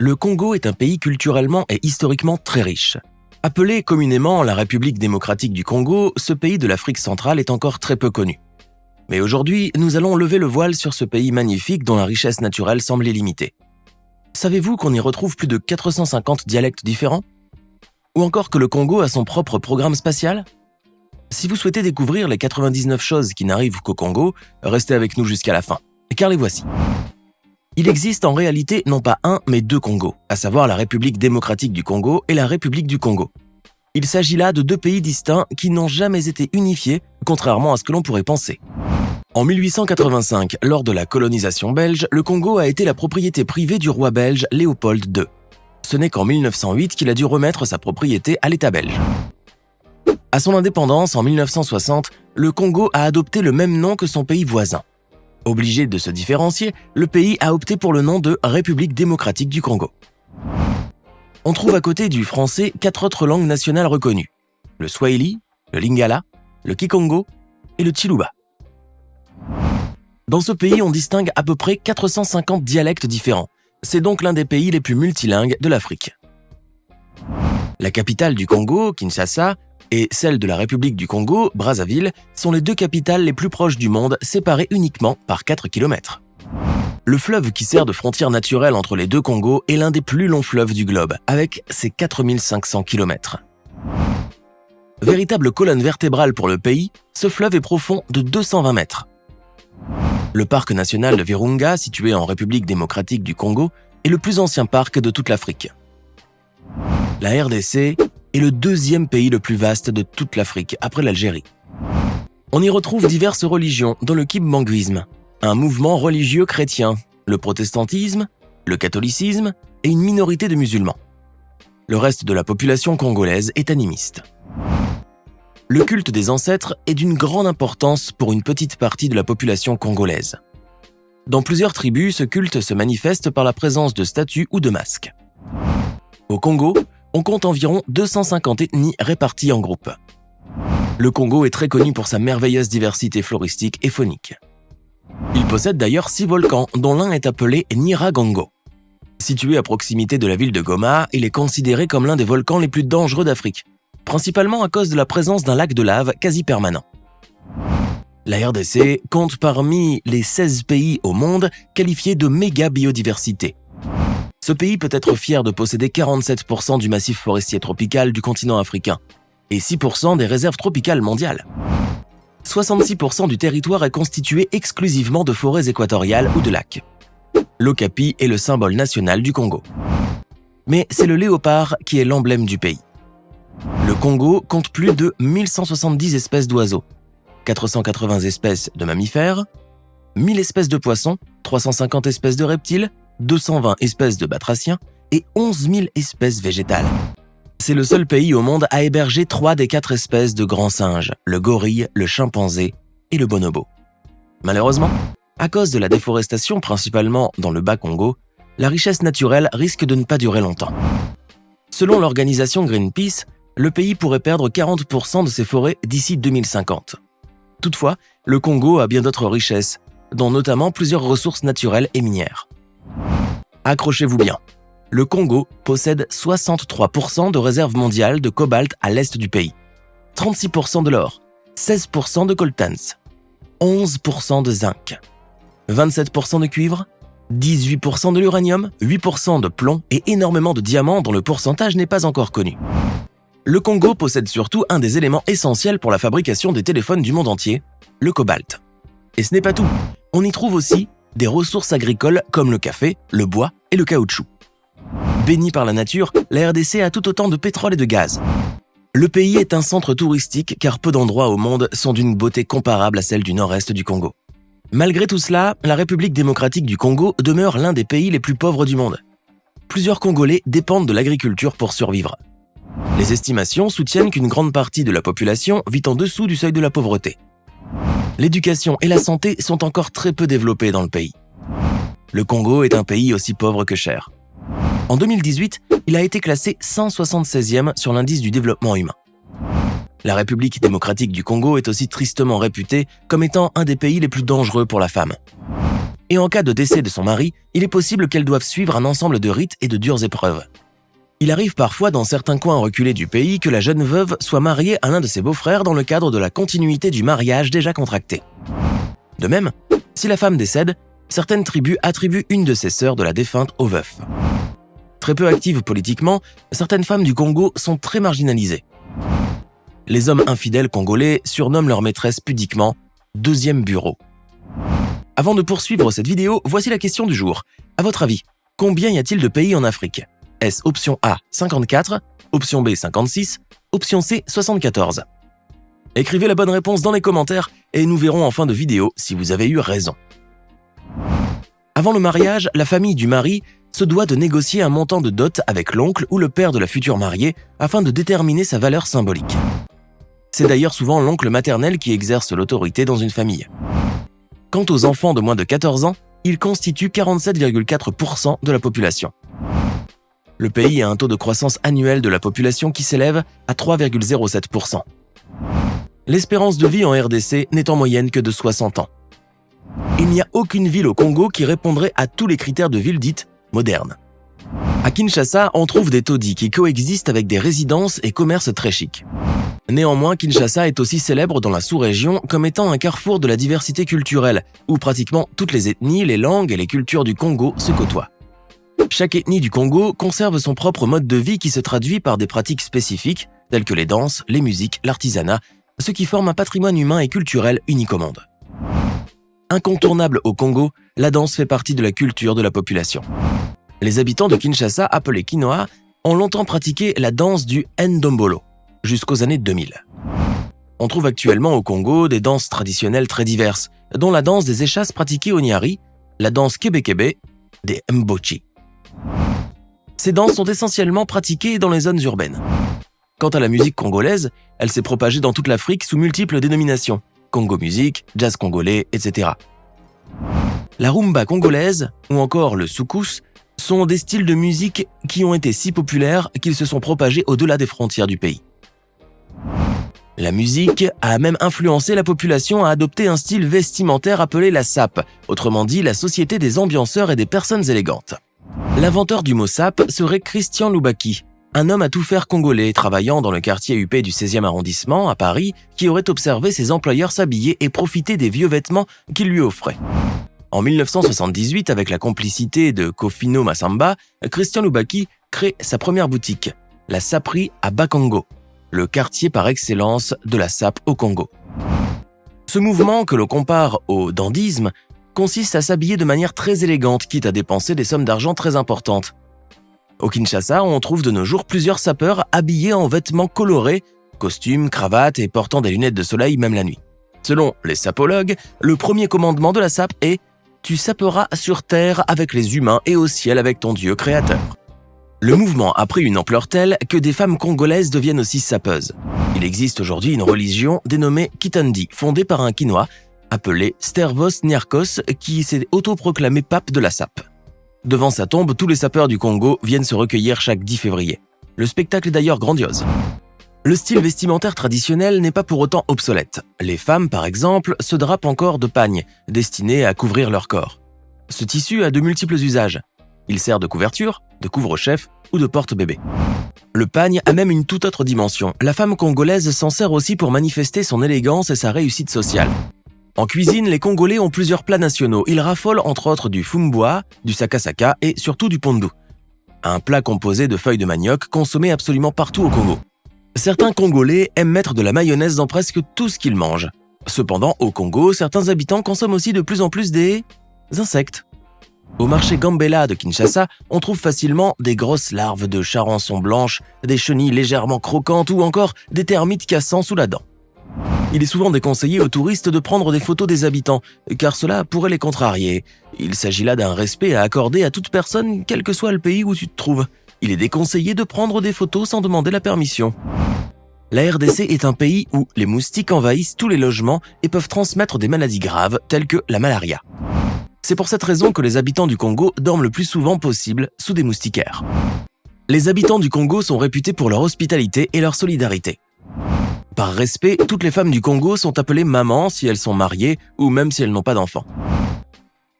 Le Congo est un pays culturellement et historiquement très riche. Appelé communément la République démocratique du Congo, ce pays de l'Afrique centrale est encore très peu connu. Mais aujourd'hui, nous allons lever le voile sur ce pays magnifique dont la richesse naturelle semble illimitée. Savez-vous qu'on y retrouve plus de 450 dialectes différents? Ou encore que le Congo a son propre programme spatial? Si vous souhaitez découvrir les 99 choses qui n'arrivent qu'au Congo, restez avec nous jusqu'à la fin, car les voici. Il existe en réalité non pas un, mais deux Congos, à savoir la République démocratique du Congo et la République du Congo. Il s'agit là de deux pays distincts qui n'ont jamais été unifiés, contrairement à ce que l'on pourrait penser. En 1885, lors de la colonisation belge, le Congo a été la propriété privée du roi belge Léopold II. Ce n'est qu'en 1908 qu'il a dû remettre sa propriété à l'État belge. À son indépendance, en 1960, le Congo a adopté le même nom que son pays voisin. Obligé de se différencier, le pays a opté pour le nom de République démocratique du Congo. On trouve à côté du français 4 autres langues nationales reconnues: le Swahili, le Lingala, le Kikongo et le Chiluba. Dans ce pays, on distingue à peu près 450 dialectes différents. C'est donc l'un des pays les plus multilingues de l'Afrique. La capitale du Congo, Kinshasa, et celle de la République du Congo, Brazzaville, sont les deux capitales les plus proches du monde, séparées uniquement par 4 km. Le fleuve qui sert de frontière naturelle entre les deux Congos est l'un des plus longs fleuves du globe, avec ses 4500 km. Véritable colonne vertébrale pour le pays, ce fleuve est profond de 220 mètres. Le parc national de Virunga, situé en République démocratique du Congo, est le plus ancien parc de toute l'Afrique. La RDC est le deuxième pays le plus vaste de toute l'Afrique, après l'Algérie. On y retrouve diverses religions, dont le kimbanguisme, un mouvement religieux chrétien, le protestantisme, le catholicisme et une minorité de musulmans. Le reste de la population congolaise est animiste. Le culte des ancêtres est d'une grande importance pour une petite partie de la population congolaise. Dans plusieurs tribus, ce culte se manifeste par la présence de statues ou de masques. Au Congo, on compte environ 250 ethnies réparties en groupes. Le Congo est très connu pour sa merveilleuse diversité floristique et faunique. Il possède d'ailleurs 6 volcans, dont l'un est appelé Nyiragongo. Situé à proximité de la ville de Goma, il est considéré comme l'un des volcans les plus dangereux d'Afrique, principalement à cause de la présence d'un lac de lave quasi permanent. La RDC compte parmi les 16 pays au monde qualifiés de méga biodiversité. Ce pays peut être fier de posséder 47% du massif forestier tropical du continent africain et 6% des réserves tropicales mondiales. 66% du territoire est constitué exclusivement de forêts équatoriales ou de lacs. L'okapi est le symbole national du Congo. Mais c'est le léopard qui est l'emblème du pays. Le Congo compte plus de 1170 espèces d'oiseaux, 480 espèces de mammifères, 1000 espèces de poissons, 350 espèces de reptiles, 220 espèces de batraciens et 11 000 espèces végétales. C'est le seul pays au monde à héberger 3 des 4 espèces de grands singes, le gorille, le chimpanzé et le bonobo. Malheureusement, à cause de la déforestation principalement dans le Bas-Congo, la richesse naturelle risque de ne pas durer longtemps. Selon l'organisation Greenpeace, le pays pourrait perdre 40% de ses forêts d'ici 2050. Toutefois, le Congo a bien d'autres richesses, dont notamment plusieurs ressources naturelles et minières. Accrochez-vous bien, le Congo possède 63% de réserves mondiales de cobalt à l'est du pays, 36% de l'or, 16% de coltan, 11% de zinc, 27% de cuivre, 18% de l'uranium, 8% de plomb et énormément de diamants dont le pourcentage n'est pas encore connu. Le Congo possède surtout un des éléments essentiels pour la fabrication des téléphones du monde entier, le cobalt. Et ce n'est pas tout, on y trouve aussi des ressources agricoles comme le café, le bois et le caoutchouc. Béni par la nature, la RDC a tout autant de pétrole et de gaz. Le pays est un centre touristique car peu d'endroits au monde sont d'une beauté comparable à celle du nord-est du Congo. Malgré tout cela, la République démocratique du Congo demeure l'un des pays les plus pauvres du monde. Plusieurs Congolais dépendent de l'agriculture pour survivre. Les estimations soutiennent qu'une grande partie de la population vit en dessous du seuil de la pauvreté. L'éducation et la santé sont encore très peu développées dans le pays. Le Congo est un pays aussi pauvre que cher. En 2018, il a été classé 176e sur l'indice du développement humain. La République démocratique du Congo est aussi tristement réputée comme étant un des pays les plus dangereux pour la femme. et en cas de décès de son mari, il est possible qu'elle doive suivre un ensemble de rites et de dures épreuves. Il arrive parfois dans certains coins reculés du pays que la jeune veuve soit mariée à l'un de ses beaux-frères dans le cadre de la continuité du mariage déjà contracté. De même, si la femme décède, certaines tribus attribuent une de ses sœurs de la défunte au veuf. Très peu actives politiquement, certaines femmes du Congo sont très marginalisées. Les hommes infidèles congolais surnomment leur maîtresse pudiquement « deuxième bureau ». Avant de poursuivre cette vidéo, voici la question du jour. À votre avis, combien y a-t-il de pays en Afrique? Est-ce option A 54, option B 56, option C 74? Écrivez la bonne réponse dans les commentaires et nous verrons en fin de vidéo si vous avez eu raison. Avant le mariage, la famille du mari se doit de négocier un montant de dot avec l'oncle ou le père de la future mariée afin de déterminer sa valeur symbolique. C'est d'ailleurs souvent l'oncle maternel qui exerce l'autorité dans une famille. Quant aux enfants de moins de 14 ans, ils constituent 47,4% de la population. Le pays a un taux de croissance annuel de la population qui s'élève à 3,07%. L'espérance de vie en RDC n'est en moyenne que de 60 ans. Il n'y a aucune ville au Congo qui répondrait à tous les critères de ville dite moderne. À Kinshasa, on trouve des taudis qui coexistent avec des résidences et commerces très chics. Néanmoins, Kinshasa est aussi célèbre dans la sous-région comme étant un carrefour de la diversité culturelle, où pratiquement toutes les ethnies, les langues et les cultures du Congo se côtoient. Chaque ethnie du Congo conserve son propre mode de vie qui se traduit par des pratiques spécifiques, telles que les danses, les musiques, l'artisanat, ce qui forme un patrimoine humain et culturel unique au monde. Incontournable au Congo, la danse fait partie de la culture de la population. Les habitants de Kinshasa, appelés Kinoa, ont longtemps pratiqué la danse du Ndombolo, jusqu'aux années 2000. On trouve actuellement au Congo des danses traditionnelles très diverses, dont la danse des échasses pratiquée au Nyari, la danse kébé-kébé, des Mbochi. Ces danses sont essentiellement pratiquées dans les zones urbaines. Quant à la musique congolaise, elle s'est propagée dans toute l'Afrique sous multiples dénominations, Congo Music, Jazz congolais, etc. La rumba congolaise, ou encore le soukous, sont des styles de musique qui ont été si populaires qu'ils se sont propagés au-delà des frontières du pays. La musique a même influencé la population à adopter un style vestimentaire appelé la SAP, autrement dit la Société des ambianceurs et des personnes élégantes. L'inventeur du mot SAP serait Christian Loubaki, un homme à tout faire congolais travaillant dans le quartier huppé du 16e arrondissement à Paris qui aurait observé ses employeurs s'habiller et profiter des vieux vêtements qu'ils lui offraient. En 1978, avec la complicité de Kofino Massamba, Christian Loubaki crée sa première boutique, la Saperie à Bakongo, le quartier par excellence de la sape au Congo. Ce mouvement, que l'on compare au dandysme, consiste à s'habiller de manière très élégante, quitte à dépenser des sommes d'argent très importantes. Au Kinshasa, on trouve de nos jours plusieurs sapeurs habillés en vêtements colorés, costumes, cravates et portant des lunettes de soleil même la nuit. Selon les sapologues, le premier commandement de la sape est « Tu saperas sur terre avec les humains et au ciel avec ton Dieu créateur ». Le mouvement a pris une ampleur telle que des femmes congolaises deviennent aussi sapeuses. Il existe aujourd'hui une religion dénommée Kitandi, fondée par un Kinois appelé Stervos Niarchos qui s'est autoproclamé pape de la sape. Devant sa tombe, tous les sapeurs du Congo viennent se recueillir chaque 10 février. Le spectacle est d'ailleurs grandiose. Le style vestimentaire traditionnel n'est pas pour autant obsolète. Les femmes, par exemple, se drapent encore de pagnes, destinés à couvrir leur corps. Ce tissu a de multiples usages. Il sert de couverture, de couvre-chef ou de porte-bébé. Le pagne a même une toute autre dimension. La femme congolaise s'en sert aussi pour manifester son élégance et sa réussite sociale. En cuisine, les Congolais ont plusieurs plats nationaux. Ils raffolent entre autres du fumbwa, du sakasaka et surtout du pondu. Un plat composé de feuilles de manioc consommé absolument partout au Congo. Certains Congolais aiment mettre de la mayonnaise dans presque tout ce qu'ils mangent. Cependant, au Congo, certains habitants consomment aussi de plus en plus des insectes. Au marché Gambela de Kinshasa, on trouve facilement des grosses larves de charançon blanche, des chenilles légèrement croquantes ou encore des termites cassant sous la dent. Il est souvent déconseillé aux touristes de prendre des photos des habitants, car cela pourrait les contrarier. Il s'agit là d'un respect à accorder à toute personne, quel que soit le pays où tu te trouves. Il est déconseillé de prendre des photos sans demander la permission. La RDC est un pays où les moustiques envahissent tous les logements et peuvent transmettre des maladies graves telles que la malaria. C'est pour cette raison que les habitants du Congo dorment le plus souvent possible sous des moustiquaires. Les habitants du Congo sont réputés pour leur hospitalité et leur solidarité. Par respect, toutes les femmes du Congo sont appelées maman si elles sont mariées ou même si elles n'ont pas d'enfants.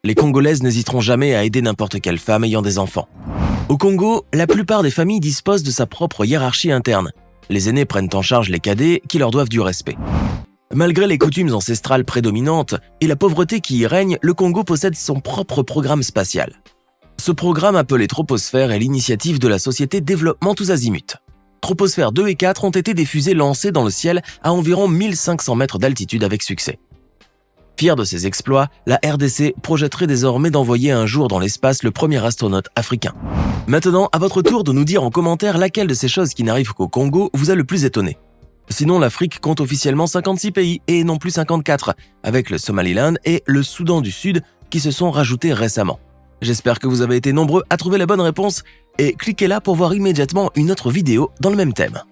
Les Congolaises n'hésiteront jamais à aider n'importe quelle femme ayant des enfants. Au Congo, la plupart des familles disposent de sa propre hiérarchie interne. Les aînés prennent en charge les cadets qui leur doivent du respect. Malgré les coutumes ancestrales prédominantes et la pauvreté qui y règne, le Congo possède son propre programme spatial. Ce programme appelé Troposphère est l'initiative de la société Développement Tous Azimuts. Troposphère 2 et 4 ont été des fusées lancées dans le ciel à environ 1500 mètres d'altitude avec succès. Fière de ses exploits, la RDC projetterait désormais d'envoyer un jour dans l'espace le premier astronaute africain. Maintenant, à votre tour de nous dire en commentaire laquelle de ces choses qui n'arrivent qu'au Congo vous a le plus étonné. Sinon, l'Afrique compte officiellement 56 pays et non plus 54, avec le Somaliland et le Soudan du Sud qui se sont rajoutés récemment. J'espère que vous avez été nombreux à trouver la bonne réponse et cliquez là pour voir immédiatement une autre vidéo dans le même thème.